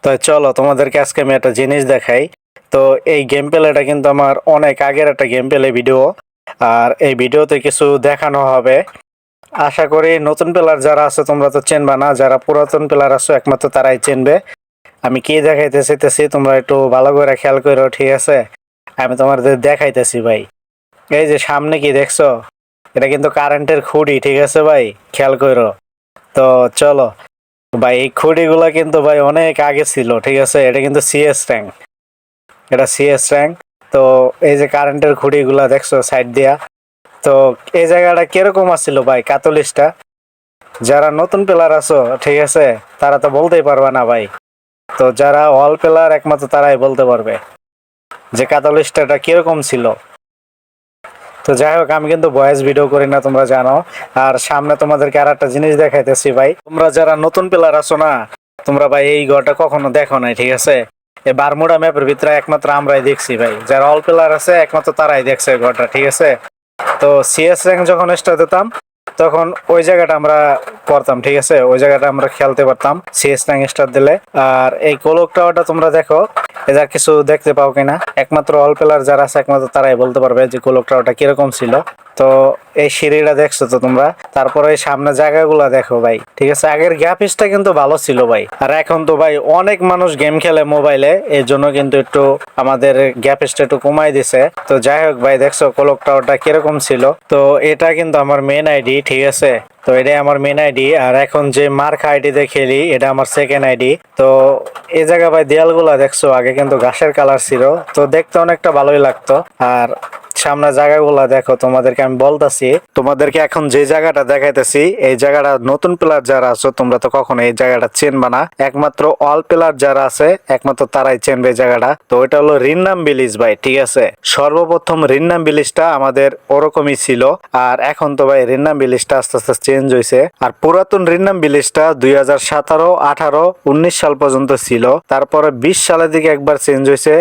তো চলো তোমাদেরকে আজকে আমি একটা জিনিস দেখাই। তো এই গেম প্লেটা কিন্তু আমার অনেক আগের একটা গেম প্লে ভিডিও, আর এই ভিডিওতে কিছু দেখানো হবে। আশা করি নতুন প্লেয়ার যারা আছে তোমরা তো চেনবা না, যারা পুরাতন প্লেয়ার আছো একমাত্র তারাই চিনবে। আমি কি দেখাইতে চাইতেছি তোমরা একটু ভালো করে খেয়াল করো, ঠিক আছে? আমি তোমাদের দেখাইতেছি ভাই। এই যে সামনে কি দেখছো, এটা কিন্তু কারেন্টের খুঁড়ি, ঠিক আছে ভাই? খেয়াল করো। তো চলো ভাই, এই খুঁড়িগুলা কিন্তু ভাই অনেক আগে ছিল, ঠিক আছে? এটা কিন্তু সিএস র্যাঙ্ক, এটা সিএস র্যাঙ্ক। তো এই যে কারেন্টের খুঁড়িগুলা দেখছো সাইড দিয়া, তো এই জায়গাটা কিরকম আছিল ভাই কাতলিসটা? যারা নতুন প্লেয়ার আছো, ঠিক আছে, তারা তো বলতেই পারবে না ভাই। তো যারা অল প্লেয়ার একমাত্র তারাই বলতে পারবে যে কাতালিস্টটা কিরকম ছিল। তো যাই হোক, আমি কিন্তু ভয়েস ভিডিও করি না, তোমরা জানো। আর সামনে তোমাদেরকে আর একটা জিনিস দেখাইতেছি ভাই। তোমরা যারা নতুন প্লেয়ার আছো না, তোমরা ভাই এই ঘরটা কখনো দেখো নাই, ঠিক আছে? এই বারমুডা ম্যাপের ভিতরে একমাত্র আমরাই দেখছি ভাই, যারা অল প্লেয়ার আছে একমাত্র তারাই দেখছে এই ঘরটা, ঠিক আছে? তো সিএস র্যাঙ্ক যখন স্টার্ট দিতাম তখন ওই জায়গাটা আমরা করতাম, ঠিক আছে? ওই জায়গাটা আমরা খেলতে পারতাম সিএস র্যাঙ্ক স্টার্ট দিলে। আর এই কোলক টাওয়ারটা তোমরা দেখো, এদের কিছু দেখতে পাও কিনা একমাত্র অল প্লেয়ার যারা আছে একমাত্র তারাই বলতে পারবে যে কোলক টাওয়ারটা কিরকম ছিল। তো এই সিঁড়িটা দেখছো তো তোমরা, তারপরে এই সামনে জায়গাগুলো দেখো ভাই, ঠিক আছে? আগের গ্রাফিক্সটা কিন্তু ভালো ছিল ভাই, আর এখন তো ভাই অনেক মানুষ গেম খেলে মোবাইলে, এর জন্য কিন্তু একটু আমাদের গ্রাফিক্সটা একটু কমাই দিছে। তো যাই হোক ভাই, দেখছো কোলক টাওয়ারটা কিরকম ছিল? তো এটা কিন্তু আমার মেন আইডি, ঠিক আছে? তো এটাই আমার মেন আইডি, আর এখন যে মার্কা আইডিতে খেলি এটা আমার সেকেন্ড আইডি। তো এই জায়গা ভাই দেয়ালগুলা দেখছো, আগে কিন্তু ঘাসের কালার ছিল, তো দেখতে অনেকটা ভালোই লাগতো। আর সামনে জায়গাগুলা দেখো, তোমাদেরকে আমি বলতাছি, তোমাদেরকে এখন যে জায়গাটা দেখাইতেছি এই জায়গাটা নতুন প্লেয়ার যারা আছো তোমরা তো কখনো এই জায়গাটা চিনবা না, একমাত্র অল প্লেয়ার যারা আছে একমাত্র তারাই চিনবে এই জায়গাটা। তো এটা হলো রিন্নাম ভিলেজ ভাই, ঠিক আছে? সর্বপ্রথম রিন্নাম ভিলেজটা আমাদের ওরকমই ছিল, আর এখন তো ভাই রিন্নাম ভিলেজটা আস্তে আস্তে চেঞ্জ হয়েছে। আর পুরাতন রিন্নাম ভিলেজটা 2017, 18, 19 সাল পর্যন্ত ছিল, তারপরে 20 সালের দিকে একবার চেঞ্জ হয়েছে,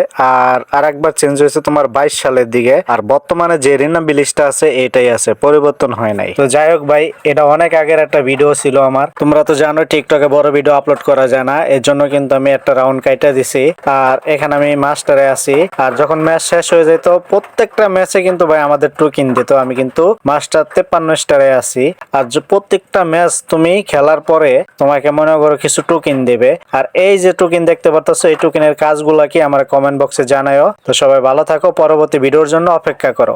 আর একবার চেঞ্জ হয়েছে তোমার 22 সালের দিকে। আর বর্তমানে যে রিন্নাম ভিলেজটা আছে এটাই আছে, পরিবর্তন হয় নাই। তো যাই হোক ভাই, এটা অনেক আগের একটা ভিডিও ছিল আমার। তোমরা তো জানো টিকটকে বড় ভিডিও আপলোড করা যায় না, এর জন্য কিন্তু আমি একটা রাউন্ড কাইটা দিছি। আর এখানে আমি মাস্টারে আছি, আর যখন ম্যাচ শেষ হয়ে যেত প্রত্যেকটা ম্যাচে কিন্তু ভাই আমাদের টোকেন দিত। আমি কিন্তু মাস্টার 53 স্টারে আছি, আর যে প্রত্যেকটা ম্যাচ তুমি খেলার পরে তোমাকে মনে করো কিছু টোকেন দেবে। আর এই যে টোকেন দেখতে পারতেছো, এই টোকেনের কাজগুলা কি আমার কমেন্ট বক্সে জানাও। তো সবাই ভালো থাকো, পরবর্তী ভিডিওর জন্য অপেক্ষা করো।